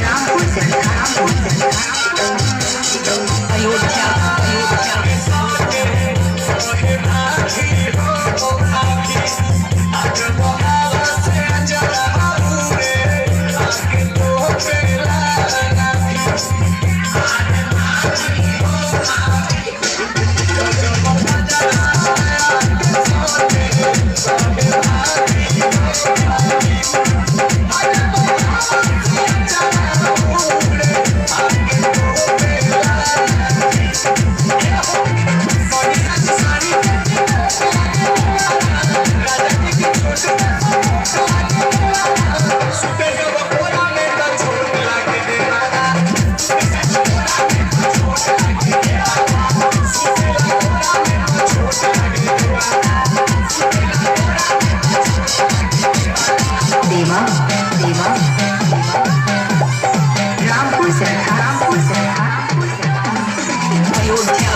रामपुर से अयोध्या रामपुर से अयोध्या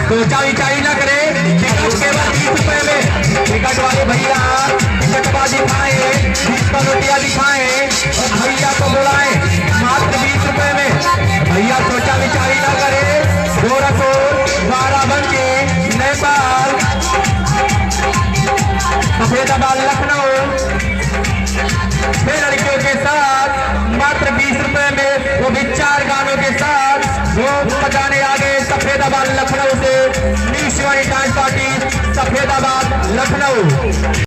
सोचा विचारी ना करे। टिकट केवल 20 रुपए में। टिकट वाले भैया टिकटबाजी दिखाए, 20 का नोटिया दिखाए और भैया को बुलाए मात्र 20 रुपए में। भैया सोचा विचारी ना करे। गोरखपुर, बाराबंकी, नेपाल, सफेदाबाद, लखनऊ छह लड़कियों के साथ मात्र 20 रुपए में, वो भी 4 गानों के साथ वो बजाने आ गए सफेदाबाद लखनऊ से। New Shivani dance party Safedabad Lucknow.